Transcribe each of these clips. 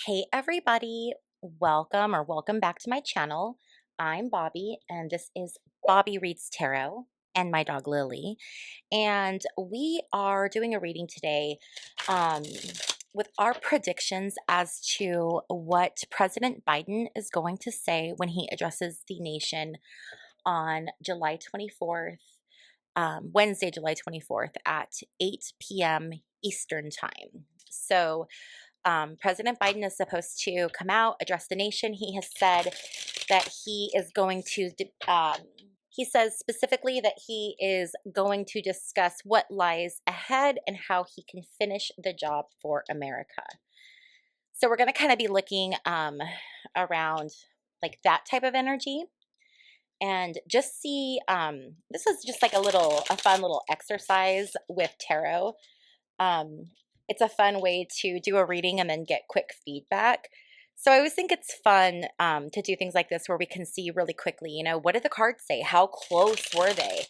Hey everybody, welcome back to my channel. I'm Bobbie and this is Bobbie Reads Tarot and my dog Lily. And we are doing a reading today um, with our predictions as to what President Biden is going to say when he addresses the nation on July 24th, Wednesday, July 24th at 8 p.m. Eastern Time. President Biden is supposed to come out, address the nation. He has said that he is going to, he says specifically that he is going to discuss what lies ahead and how he can finish the job for America. So we're going to kind of be looking around like that type of energy and just see, this is just like a fun little exercise with tarot. Um, it's a fun way to do a reading and then get quick feedback. So I always think it's fun to do things like this where we can see really quickly, what did the cards say? How close were they?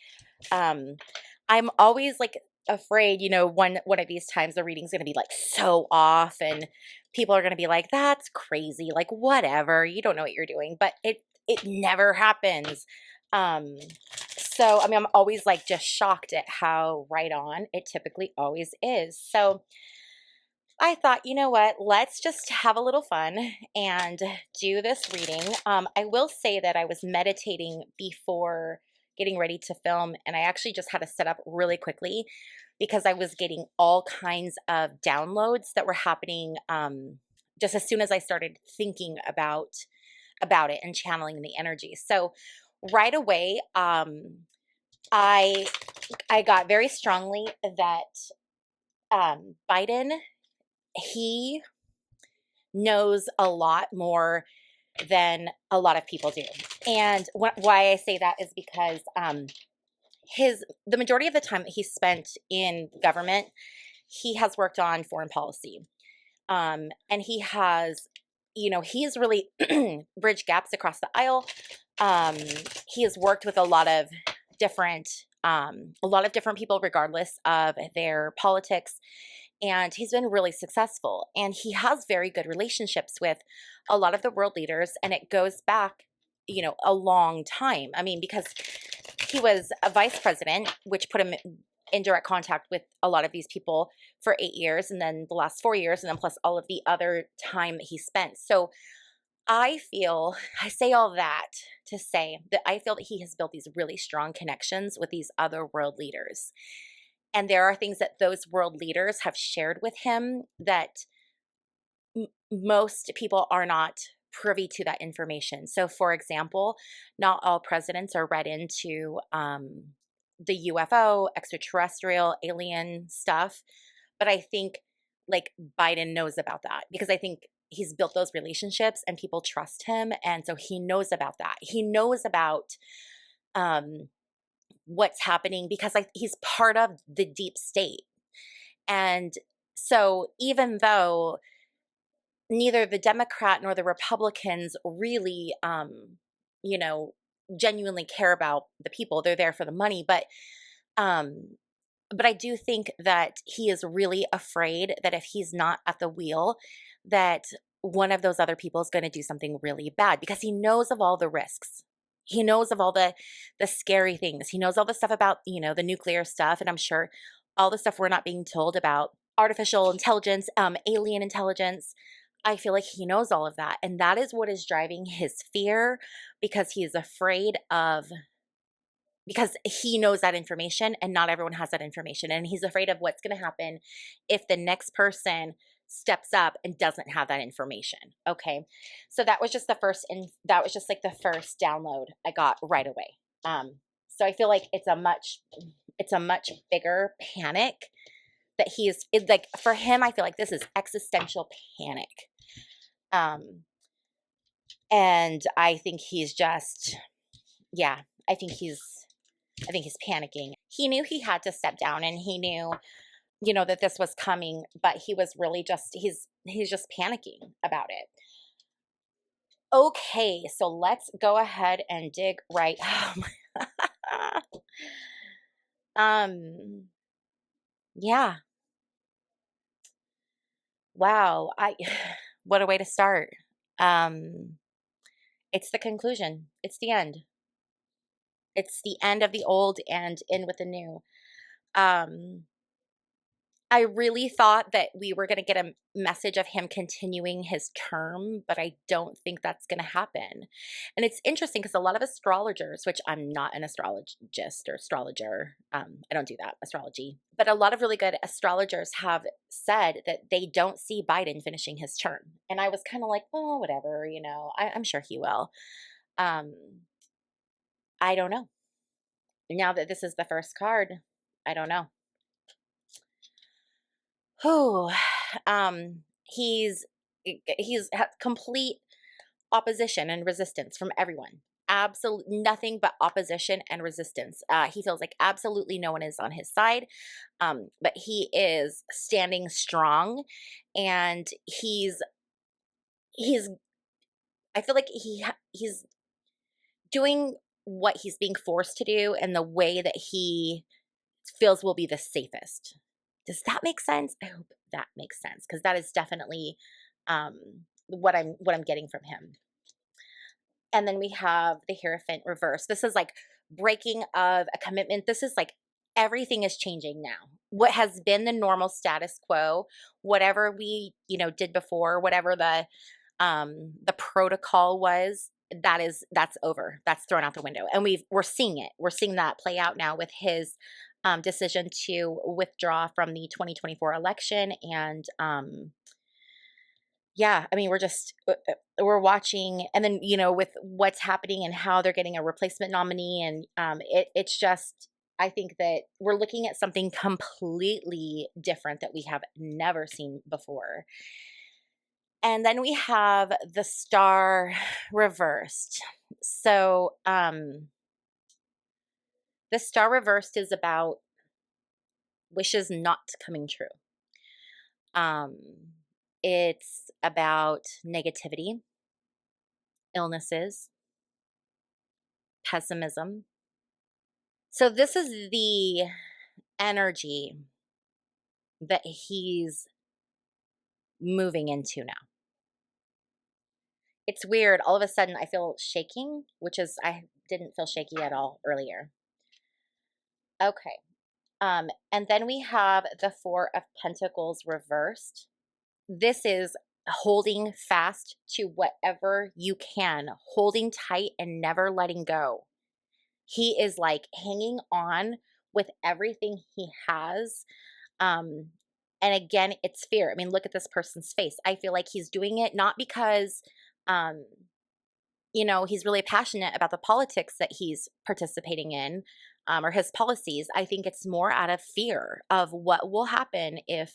I'm always like afraid, one of these times the reading's going to be like so off and people are going to be like, that's crazy. Like, whatever, you don't know what you're doing, but it never happens. I mean, I'm always like just shocked at how right on it typically always is. So I thought, you know what, let's just have a little fun and do this reading. I will say that I was meditating before getting ready to film, and I actually just had to set up really quickly because I was getting all kinds of downloads that were happening just as soon as I started thinking about it and channeling the energy. So right away, I got very strongly that Biden, he knows a lot more than a lot of people do. And why I say that is because the majority of the time that he spent in government, he has worked on foreign policy. And he has, he's really bridged gaps across the aisle. He has worked with a lot of different people regardless of their politics, and he's been really successful, and he has very good relationships with a lot of the world leaders, and it goes back a long time. I mean, because he was a vice president, which put him in direct contact with a lot of these people for 8 years, and then the last 4 years, and then plus all of the other time that he spent. So I say all that to say that I feel that he has built these really strong connections with these other world leaders. And there are things that those world leaders have shared with him that most people are not privy to that information. So, for example, not all presidents are read into the UFO, extraterrestrial, alien stuff. But I think like Biden knows about that because I think he's built those relationships and people trust him. And so he knows about that. He knows about what's happening because he's part of the deep state. And so even though neither the Democrat nor the Republicans really, you know, genuinely care about the people, they're there for the money. Um, but I do think that he is really afraid that if he's not at the wheel, that one of those other people is going to do something really bad because he knows of all the risks. He knows of all the scary things. He knows all the stuff about, the nuclear stuff. And I'm sure all the stuff we're not being told about artificial intelligence, alien intelligence. I feel like he knows all of that. And that is what is driving his fear because he is afraid of, because he knows that information and not everyone has that information. And he's afraid of what's going to happen if the next person steps up and doesn't have that information. Okay. So that was just that was just like the first download I got right away. So I feel like it's a much bigger panic that it's like, for him, I feel like this is existential panic. And I think he's just, yeah, I think he's panicking. He knew he had to step down and he knew, that this was coming, but he was really he's just panicking about it. Okay, so let's go ahead and dig right. Yeah. Wow. what a way to start. Um, it's the conclusion. It's the end. It's the end of the old and in with the new. Um, I really thought that we were going to get a message of him continuing his term, but I don't think that's going to happen. And it's interesting because a lot of astrologers, which I'm not an astrologist or astrologer, I don't do that, astrology, but a lot of really good astrologers have said that they don't see Biden finishing his term. And I was kind of like, oh, whatever, I'm sure he will. Um, I don't know. Now that this is the first card, I don't know. Oh, um, he's he's complete opposition and resistance from everyone. Absolute nothing but opposition and resistance. He feels like absolutely no one is on his side, but he is standing strong, and he's. I feel like he's doing what he's being forced to do in the way that he feels will be the safest. Does that make sense? I hope that makes sense because that is definitely um, what I'm getting from him. And then we have the Hierophant reverse. This is like breaking of a commitment. This is like everything is changing now. What has been the normal status quo, whatever we did before, whatever the protocol was, that's over. That's thrown out the window, and we're seeing it. We're seeing that play out now with his decision to withdraw from the 2024 election, and yeah, I mean, we're watching, and then with what's happening and how they're getting a replacement nominee, and it's just. I think that we're looking at something completely different that we have never seen before. And then we have the star reversed. So, the star reversed is about wishes not coming true. Um, it's about negativity, illnesses, pessimism. So this is the energy that he's moving into now. It's weird. All of a sudden I feel shaking, which is I didn't feel shaky at all earlier. Okay. And then we have the Four of Pentacles reversed. This is holding fast to whatever you can, holding tight and never letting go. He is like hanging on with everything he has. Um, and again, it's fear. I mean, look at this person's face. I feel like he's doing it not because, um, he's really passionate about the politics that he's participating in, or his policies. I think it's more out of fear of what will happen if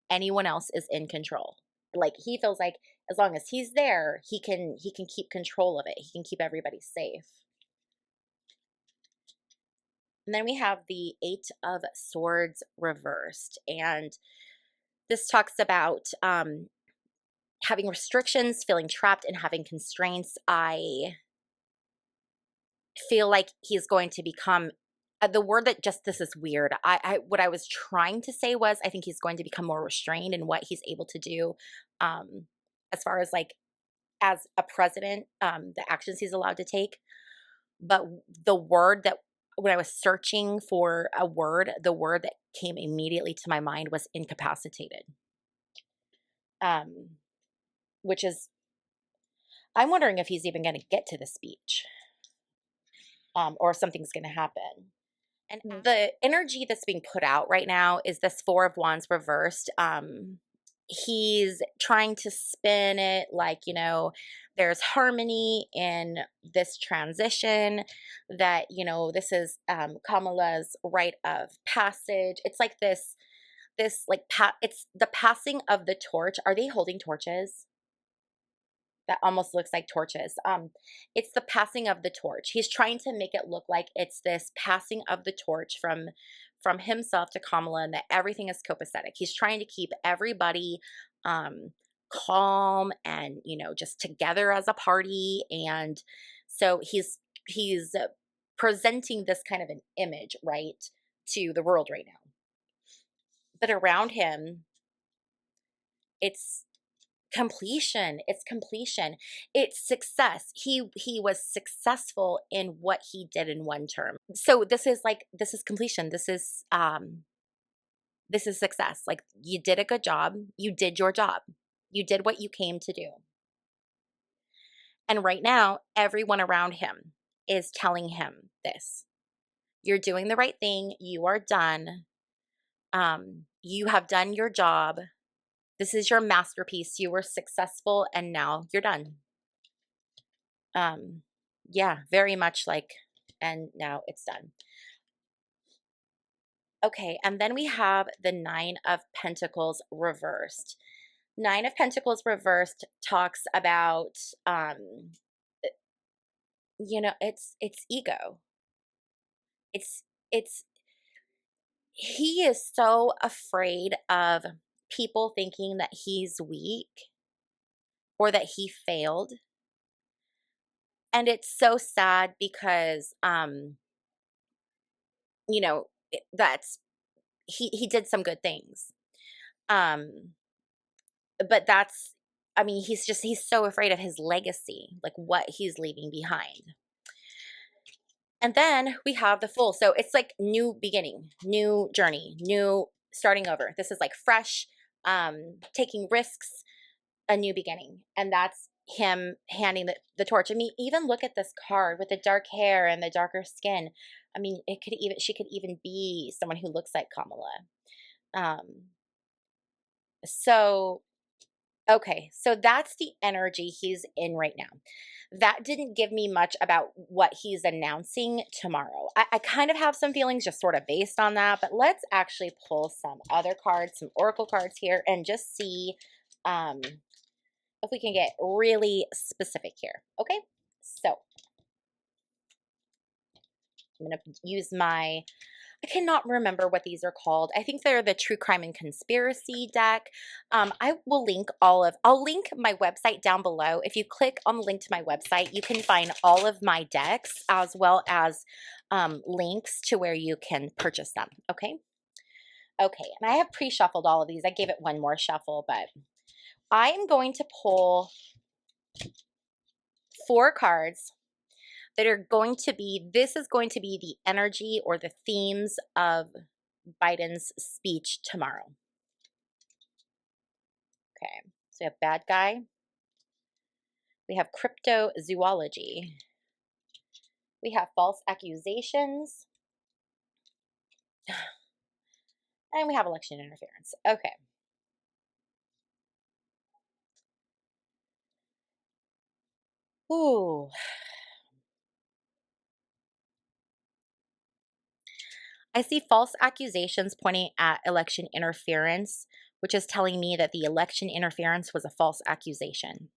anyone else is in control. Like he feels like as long as he's there, he can keep control of it. He can keep everybody safe. And then we have the Eight of Swords reversed, and this talks about having restrictions, feeling trapped, and having constraints. I feel like he's going to become the word that just this is weird. I what I was trying to say was I think he's going to become more restrained in what he's able to do, as far as like as a president, the actions he's allowed to take. But the word that when I was searching for a word, the word that came immediately to my mind was incapacitated. Um, which is I'm wondering if he's even going to get to the speech, or something's going to happen. And the energy that's being put out right now is this Four of Wands reversed. He's trying to spin it like, there's harmony in this transition, that, this is Kamala's rite of passage. It's like this like, it's the passing of the torch. Are they holding torches? That almost looks like torches. It's the passing of the torch. He's trying to make it look like it's this passing of the torch from himself to Kamala, and that everything is copacetic. He's trying to keep everybody calm and just together as a party, and so he's presenting this kind of an image, right, to the world right now. But around him, it's Completion. It's completion. It's success. He was successful in what he did in one term. So this is completion. This is success. Like, you did a good job. You did your job. You did what you came to do. And right now, everyone around him is telling him this. You're doing the right thing. You are done. You have done your job. This is your masterpiece. You were successful and now you're done. Yeah, very much like, and now it's done. Okay, and then we have the Nine of Pentacles reversed. Nine of Pentacles reversed talks about, it's ego. It's he is so afraid of people thinking that he's weak or that he failed. And it's so sad because that's he did some good things. Um but that's, I mean, he's so afraid of his legacy, like what he's leaving behind. And then we have the Fool. So it's like new beginning, new journey, new starting over. This is like fresh, taking risks, a new beginning. And that's him handing the torch. I mean, even look at this card with the dark hair and the darker skin. I mean, she could even be someone who looks like Kamala. So Okay, so that's the energy he's in right now. That didn't give me much about what he's announcing tomorrow. I kind of have some feelings just sort of based on that, but let's actually pull some other cards, some oracle cards here, and just see um, if we can get really specific here. Okay, so I'm going to use I cannot remember what these are called. I think they're the True Crime and Conspiracy deck. I'll link my website down below. If you click on the link to my website, you can find all of my decks as well as links to where you can purchase them. Okay. Okay. And I have pre-shuffled all of these. I gave it one more shuffle, but I am going to pull 4 cards that are going to be, this is going to be the energy or the themes of Biden's speech tomorrow. Okay, so we have bad guy. We have cryptozoology. We have false accusations. And we have election interference. Okay. Ooh. I see false accusations pointing at election interference, which is telling me that the election interference was a false accusation.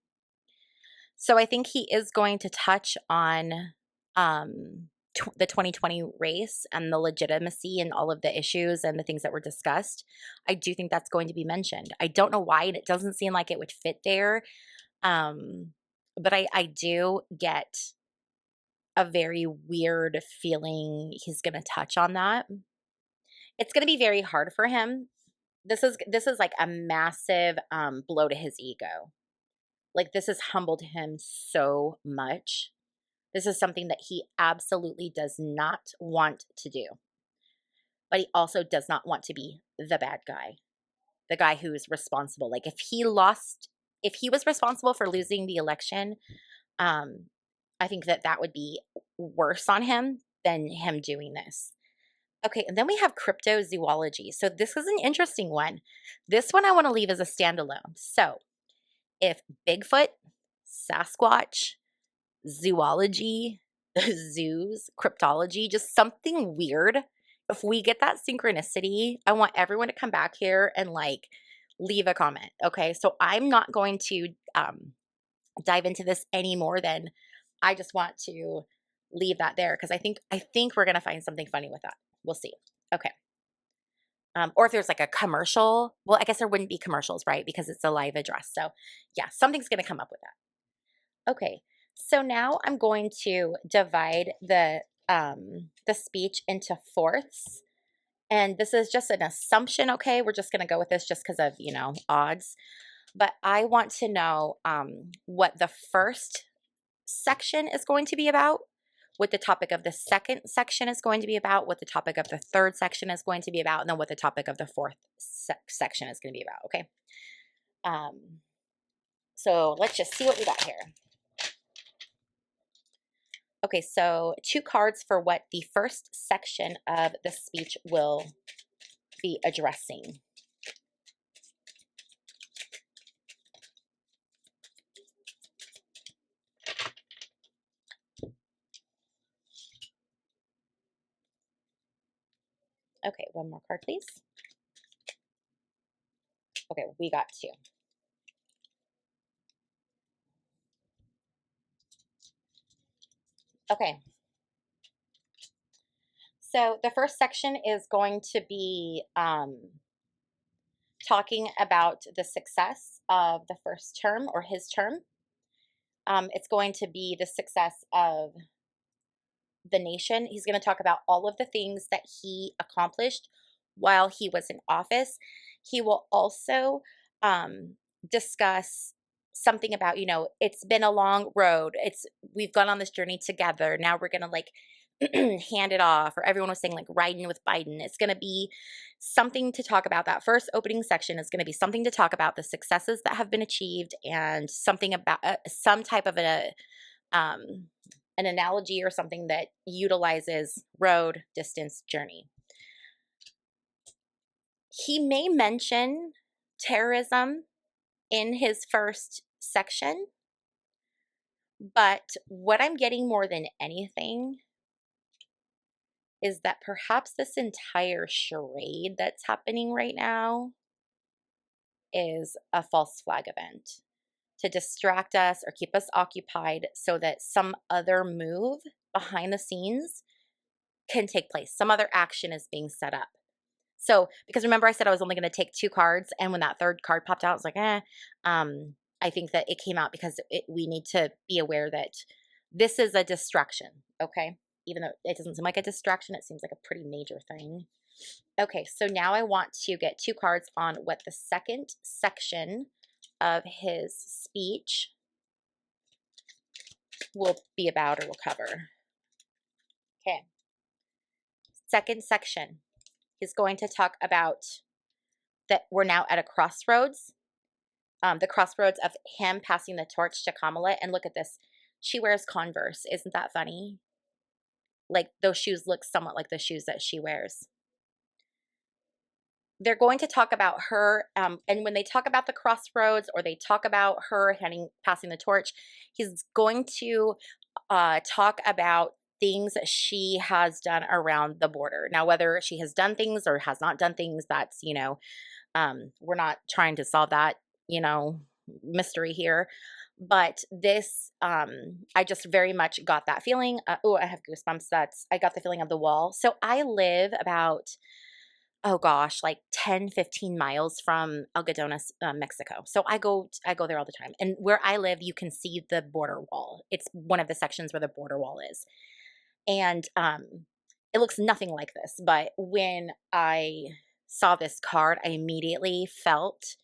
So I think he is going to touch on the 2020 race and the legitimacy and all of the issues and the things that were discussed. I do think that's going to be mentioned. I don't know why, and it doesn't seem like it would fit there. But I do get a very weird feeling he's going to touch on that. It's going to be very hard for him. This is like a massive blow to his ego. Like, this has humbled him so much. This is something that he absolutely does not want to do. But he also does not want to be the bad guy, the guy who's responsible. Like, if he was responsible for losing the election, I think that would be worse on him than him doing this. Okay, and then we have cryptozoology. So this is an interesting one. This one I want to leave as a standalone. So if Bigfoot, Sasquatch, zoology, zoos, cryptology, just something weird, if we get that synchronicity, I want everyone to come back here and like leave a comment. Okay, so I'm not going to dive into this any more than I just want to leave that there because I think we're gonna find something funny with that. We'll see. Okay. Or if there's like a commercial, well, I guess there wouldn't be commercials, right? Because it's a live address. So yeah, something's going to come up with that. Okay. So now I'm going to divide the speech into fourths. And this is just an assumption, okay? We're just going to go with this just because of, odds. but I want to know what the first section is going to be about, what the topic of the second section is going to be about, what the topic of the third section is going to be about, and then what the topic of the fourth section is going to be about. Okay. So let's just see what we got here. Okay, so 2 cards for what the first section of the speech will be addressing. Okay, one more card, please. Okay, we got 2. Okay. So the first section is going to be talking about the success of the first term or his term. It's going to be the success of the nation. He's going to talk about all of the things that he accomplished while he was in office. He will also discuss something about, you know, it's been a long road. We've gone on this journey together. Now we're going to like hand it off, or everyone was saying like riding with Biden. It's going to be something to talk about. That first opening section is going to be something to talk about the successes that have been achieved and something about some type of an analogy or something that utilizes road, distance, journey. He may mention terrorism in his first section, but what I'm getting more than anything is that perhaps this entire charade that's happening right now is a false flag event to distract us or keep us occupied so that some other move behind the scenes can take place. Some other action is being set up. So, because remember I said I was only going to take 2 cards, and when that third card popped out, I was like, I think that it came out because we need to be aware that this is a distraction, okay? Even though it doesn't seem like a distraction, it seems like a pretty major thing. Okay, so now I want to get 2 cards on what the second section of his speech will be about or will cover. Okay. Second section. He's going to talk about that we're now at a crossroads. The crossroads of him passing the torch to Kamala. And look at this. She wears Converse. Isn't that funny? Like those shoes look somewhat like the shoes that she wears. They're going to talk about her, and when they talk about the crossroads or they talk about her passing the torch, he's going to talk about things that she has done around the border. Now, whether she has done things or has not done things, that's, you know, we're not trying to solve that, you know, mystery here. But this, I just very much got that feeling. Oh, I have goosebumps. I got the feeling of the wall. So I live about, oh gosh, like 10-15 miles from Algodones, Mexico. So I go there all the time. And where I live, you can see the border wall. It's one of the sections where the border wall is. And it looks nothing like this. But when I saw this card, I immediately felt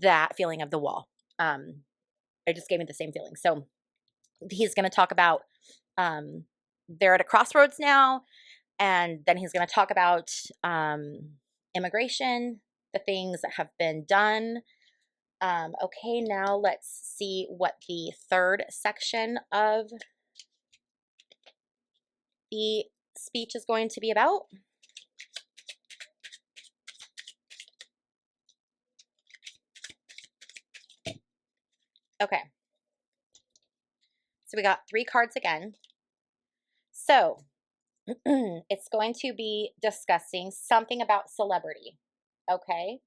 that feeling of the wall. It just gave me the same feeling. So he's going to talk about they're at a crossroads now. And then he's going to talk about immigration, the things that have been done. Okay, now let's see what the third section of the speech is going to be about. Okay. So we got 3 cards again. So it's going to be discussing something about celebrity. Okay.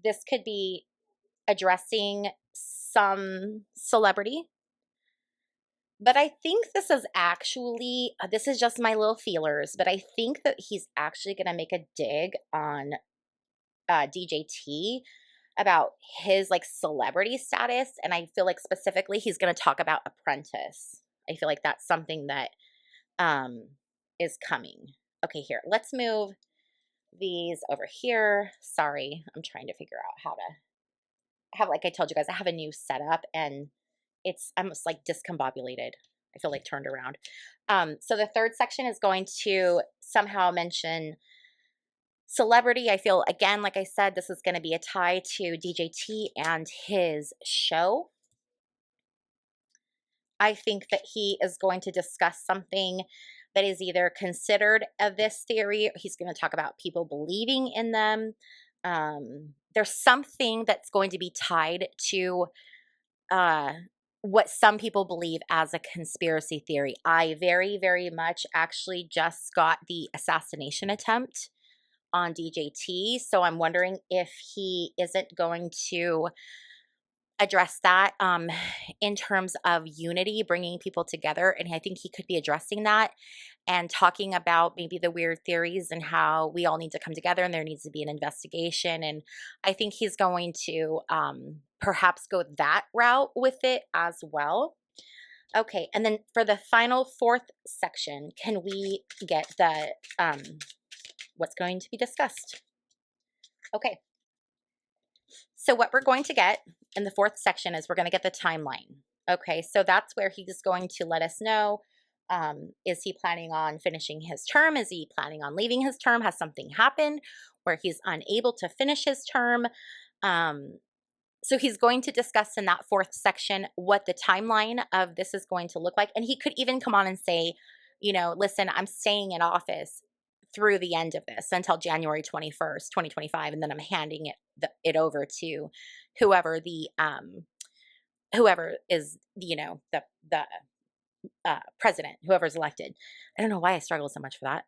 This could be addressing some celebrity, but I think this is actually, this is just my little feelers, but I think that he's actually going to make a dig on DJT about his like celebrity status. And I feel like specifically he's going to talk about Apprentice. I feel like that's something that is coming. Okay, here, let's move these over here. Sorry, I'm trying to figure out how to have, like I told you guys, I have a new setup and it's almost like discombobulated. I feel like turned around. So the third section is going to somehow mention celebrity. I feel, again, like I said, this is going to be a tie to DJT and his show. I think that he is going to discuss something that is either considered of this theory, or he's going to talk about people believing in them. There's something that's going to be tied to uh, what some people believe as a conspiracy theory. I very, very much actually just got the assassination attempt on DJT, so I'm wondering if he isn't going to address that in terms of unity, bringing people together. And I think he could be addressing that and talking about maybe the weird theories and how we all need to come together and there needs to be an investigation. And I think he's going to perhaps go that route with it as well. Okay, and then for the final fourth section, can we get the what's going to be discussed? Okay, so what we're going to get in the fourth section is we're going to get the timeline. Okay, so that's where he's going to let us know, is he planning on finishing his term? Is he planning on leaving his term? Has something happened where he's unable to finish his term? So he's going to discuss in that fourth section what the timeline of this is going to look like. And he could even come on and say, you know, listen, I'm staying in office through the end of this until January 21st, 2025, and then I'm handing it over to whoever the whoever is, you know, the president, whoever's elected. I don't know why I struggle so much for that.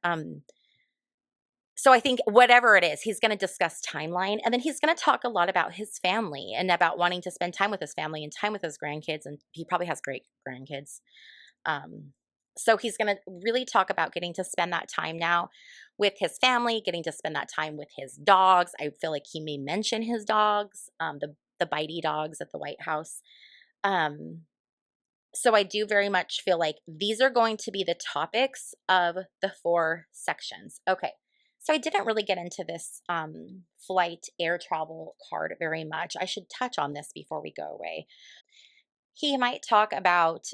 So I think whatever it is, he's going to discuss timeline, and then he's going to talk a lot about his family and about wanting to spend time with his family and time with his grandkids, and he probably has great grandkids. So he's going to really talk about getting to spend that time now with his family, getting to spend that time with his dogs. I feel like he may mention his dogs, the bitey dogs at the White House. So I do very much feel like these are going to be the topics of the 4 sections. Okay. So I didn't really get into this flight air travel card very much. I should touch on this before we go away. He might talk about,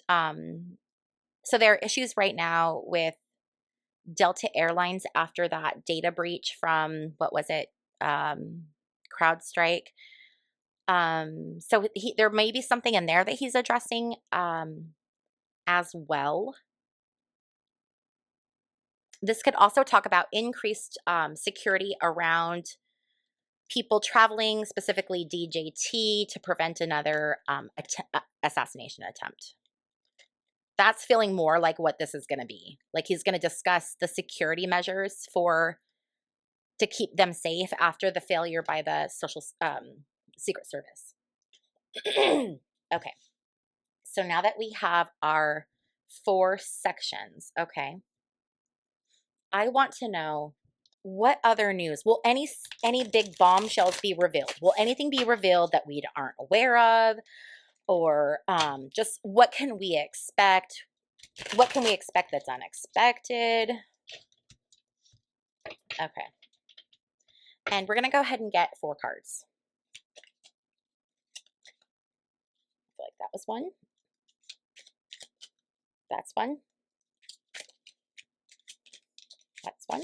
so there are issues right now with Delta Airlines after that data breach from, what was it, CrowdStrike. So there may be something in there that he's addressing as well. This could also talk about increased security around people traveling, specifically DJT, to prevent another assassination attempt. That's feeling more like what this is going to be. Like he's going to discuss the security measures to keep them safe after the failure by the Secret Service. Okay. So now that we have our 4 sections, okay, I want to know, what other news? Will any big bombshells be revealed? Will anything be revealed that we aren't aware of? Or just what can we expect? What can we expect that's unexpected? Okay. And we're going to go ahead and get 4 cards. I feel like that was one. That's one. That's one.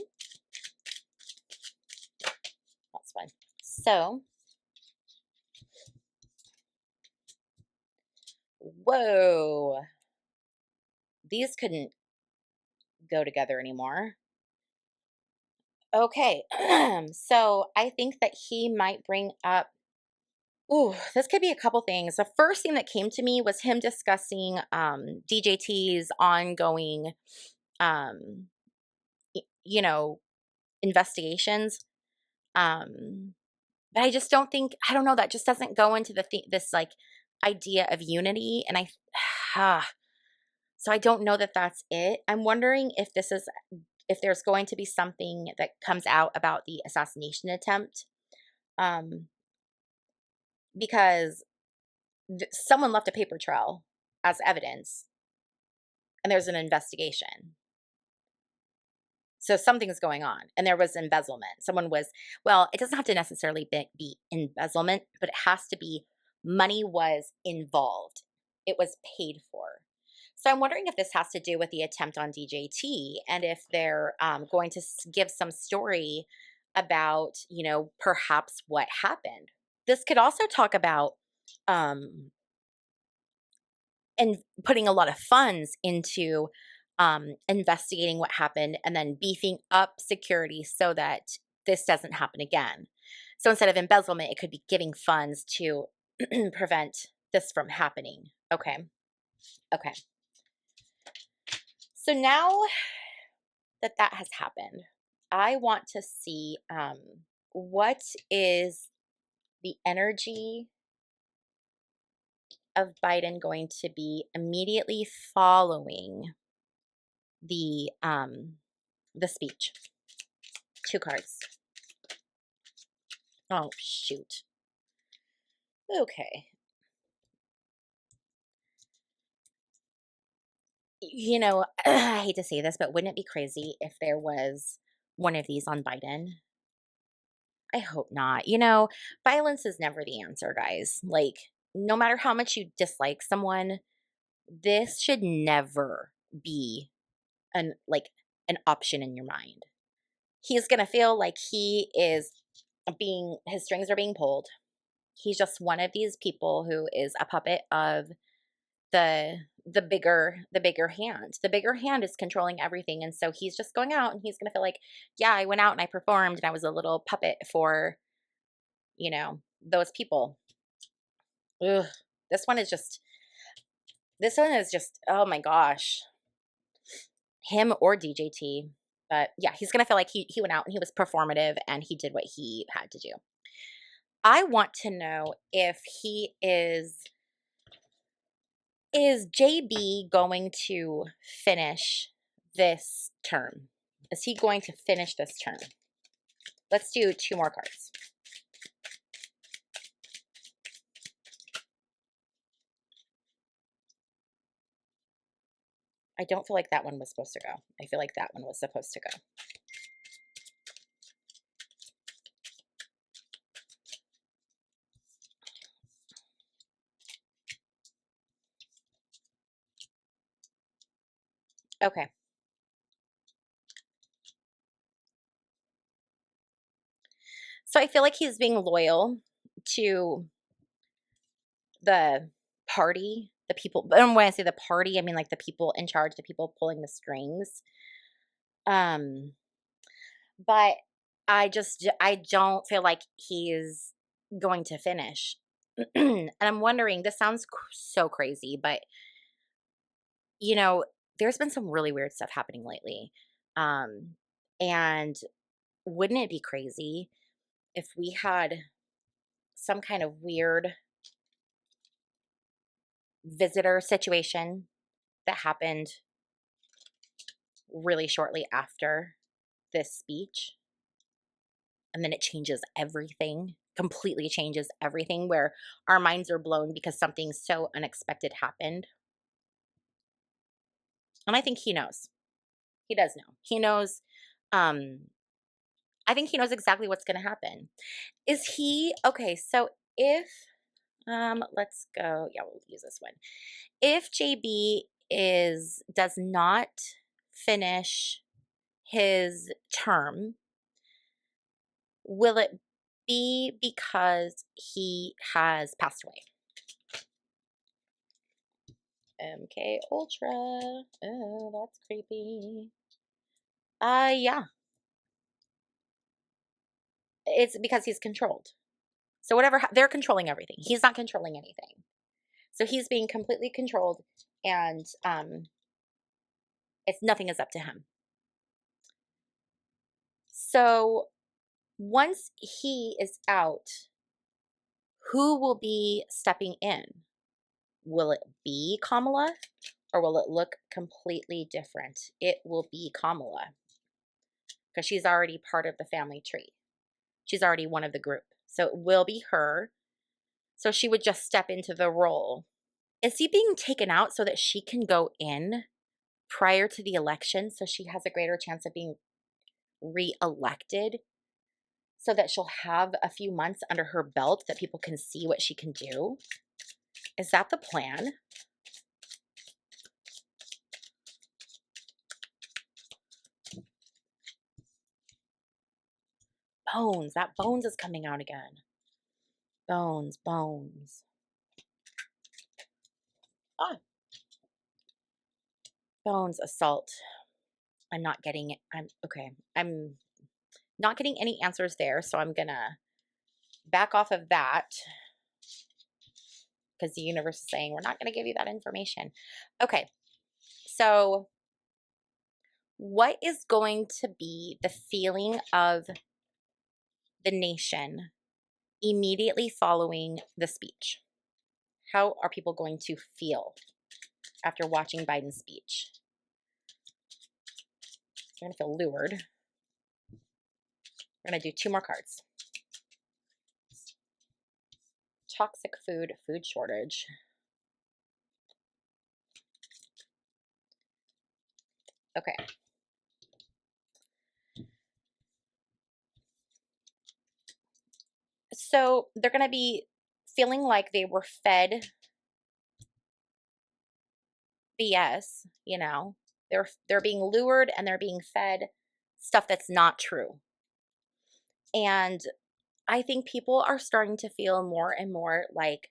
That's one. So, whoa. These couldn't go together anymore. Okay. So, I think that he might bring up, ooh, this could be a couple things. The first thing that came to me was him discussing DJT's ongoing, um, you know, investigations. But I just don't think, I don't know, that just doesn't go into this like idea of unity. And so I don't know that that's it. I'm wondering if if there's going to be something that comes out about the assassination attempt. Because someone left a paper trail as evidence and there's an investigation. So something's going on. And there was embezzlement. Someone was, well, it doesn't have to necessarily be embezzlement, but it has to be money was involved. It was paid for. So I'm wondering if this has to do with the attempt on DJT and if they're going to give some story about, perhaps what happened. This could also talk about um, and putting a lot of funds into investigating what happened and then beefing up security so that this doesn't happen again. So instead of embezzlement, it could be giving funds to prevent this from happening. Okay. Okay. So now that has happened, I want to see what is the energy of Biden going to be immediately following the speech. 2 cards. Oh shoot. Okay. I hate to say this, but wouldn't it be crazy if there was one of these on Biden? I hope not. Violence is never the answer, guys. Like, no matter how much you dislike someone, this should never be an option in your mind. He's going to feel like he is his strings are being pulled. He's just one of these people who is a puppet of the bigger hand. The bigger hand is controlling everything, and so he's just going out and he's going to feel like, yeah, I went out and I performed and I was a little puppet for those people. Ugh. This one is just oh my gosh, him or DJT. But yeah, he's going to feel like he went out and he was performative and he did what he had to do. I want to know if he is JB going to finish this term? Is he going to finish this term? Let's do 2 more cards. I don't feel like that one was supposed to go. I feel like that one was supposed to go. Okay. So I feel like he's being loyal to the party, the people. And when I say the party, I mean like the people in charge, the people pulling the strings. But I don't feel like he's going to finish. And I'm wondering, this sounds so crazy, but there's been some really weird stuff happening lately. And wouldn't it be crazy if we had some kind of weird visitor situation that happened really shortly after this speech? And then it changes everything, completely changes everything, where our minds are blown because something so unexpected happened. And I think he knows. He does know. He knows. I think he knows exactly what's going to happen. Is he okay? So if let's go. Yeah, we'll use this one. If JB does not finish his term, will it be because he has passed away? MK Ultra. Oh, that's creepy. Yeah. It's because he's controlled. So whatever they're controlling everything. He's not controlling anything. So he's being completely controlled, and nothing is up to him. So once he is out, who will be stepping in? Will it be Kamala, or will it look completely different? It will be Kamala, because she's already part of the family tree. She's already one of the group. So it will be her. So she would just step into the role. Is he being taken out so that she can go in prior to the election, so she has a greater chance of being re-elected so that she'll have a few months under her belt that people can see what she can do. Is that the plan? Bones. That bones is coming out again. Bones, bones. Ah, bones, assault. I'm not getting it. I'm okay. I'm not getting any answers there, so I'm gonna back off of that because the universe is saying we're not gonna give you that information. Okay, so what is going to be the feeling of the nation immediately following the speech? How are people going to feel after watching Biden's speech? They're going to feel lured. We're going to do 2 more cards. Toxic food, food shortage. Okay. So they're going to be feeling like they were fed BS, you know. They're being lured and they're being fed stuff that's not true. And I think people are starting to feel more and more like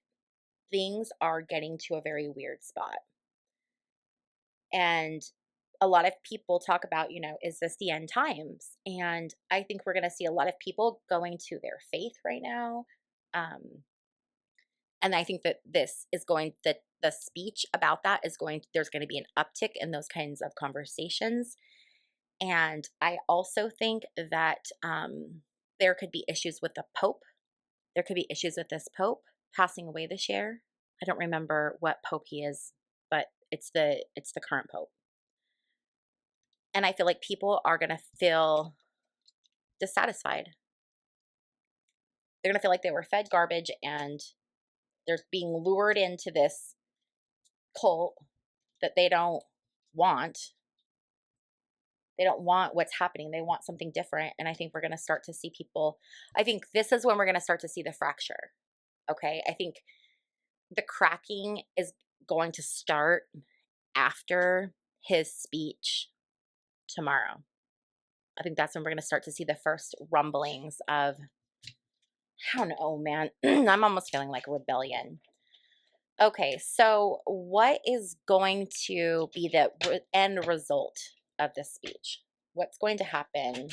things are getting to a very weird spot. And a lot of people talk about, is this the end times? And I think we're going to see a lot of people going to their faith right now. And I think that the speech about that there's going to be an uptick in those kinds of conversations. And I also think that there could be issues with the Pope. There could be issues with this Pope passing away this year. I don't remember what Pope he is, but it's the current Pope. And I feel like people are going to feel dissatisfied. They're going to feel like they were fed garbage and they're being lured into this cult that they don't want. They don't want what's happening. They want something different. And I think we're going to start to see people. I think this is when we're going to start to see the fracture. Okay. I think the cracking is going to start after his speech tomorrow. I think that's when we're going to start to see the first rumblings of, I don't know, man. I'm almost feeling like rebellion. Okay, so what is going to be the end result of this speech? What's going to happen?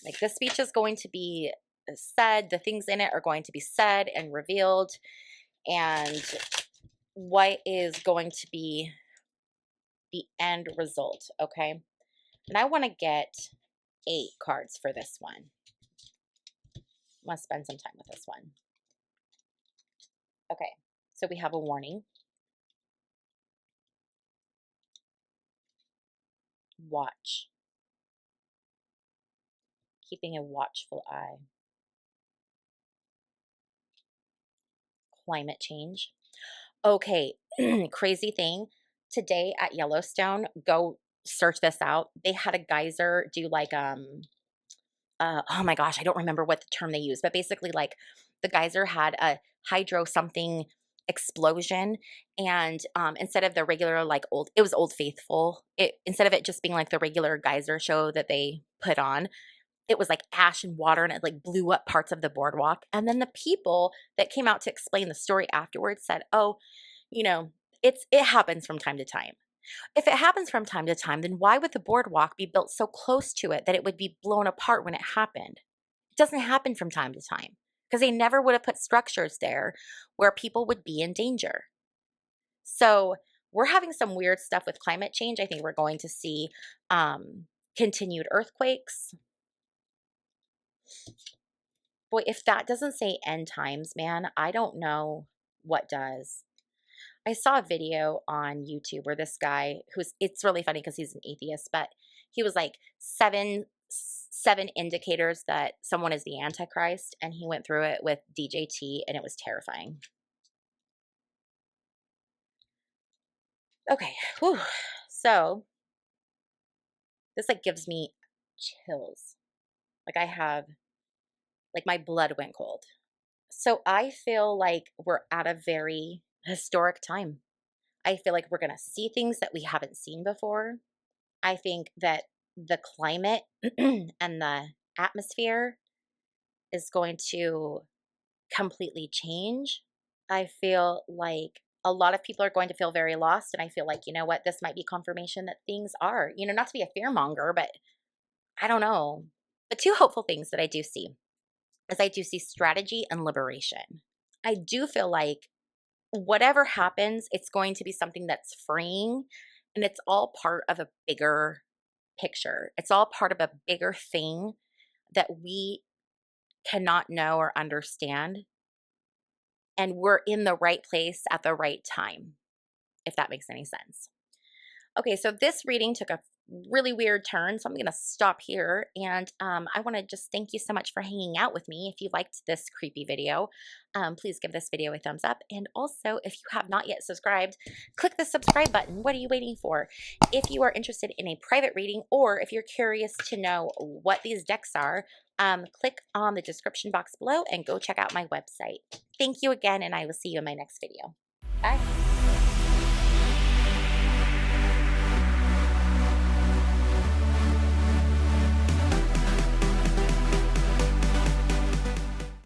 Like, this speech is going to be said, the things in it are going to be said and revealed. And what is going to be the end result? Okay, and I want to get 8 cards for this one. I want to spend some time with this one. Okay, so we have a warning. Watch. Keeping a watchful eye. Climate change. Okay, crazy thing. Today at Yellowstone, go search this out. They had a geyser do like oh my gosh, I don't remember what the term they use, but basically like the geyser had a hydro something explosion, and instead of the regular like it was Old Faithful. Instead of it just being like the regular geyser show that they put on, it was like ash and water, and it like blew up parts of the boardwalk. And then the people that came out to explain the story afterwards said, "Oh, it happens from time to time. If it happens from time to time, then why would the boardwalk be built so close to it that it would be blown apart when it happened? It doesn't happen from time to time because they never would have put structures there where people would be in danger." So we're having some weird stuff with climate change. I think we're going to see continued earthquakes. Boy, if that doesn't say end times, man, I don't know what does. I saw a video on YouTube where this guy it's really funny because he's an atheist, but he was like seven indicators that someone is the Antichrist, and he went through it with DJT, and it was terrifying. Okay, whew. So this like gives me chills. Like I have, like my blood went cold. So I feel like we're at a very historic time. I feel like we're going to see things that we haven't seen before. I think that the climate and the atmosphere is going to completely change. I feel like a lot of people are going to feel very lost. And I feel like, you know what, this might be confirmation that things are, not to be a fear monger, but I don't know. But two hopeful things that I do see is I do see strategy and liberation. I do feel like whatever happens, it's going to be something that's freeing and it's all part of a bigger picture. It's all part of a bigger thing that we cannot know or understand. And we're in the right place at the right time, if that makes any sense. Okay, so this reading took a really weird turn, so I'm going to stop here. And I want to just thank you so much for hanging out with me. If you liked this creepy video, please give this video a thumbs up. And also, if you have not yet subscribed, click the subscribe button. What are you waiting for? If you are interested in a private reading, or if you're curious to know what these decks are, click on the description box below and go check out my website. Thank you again, and I will see you in my next video. Bye.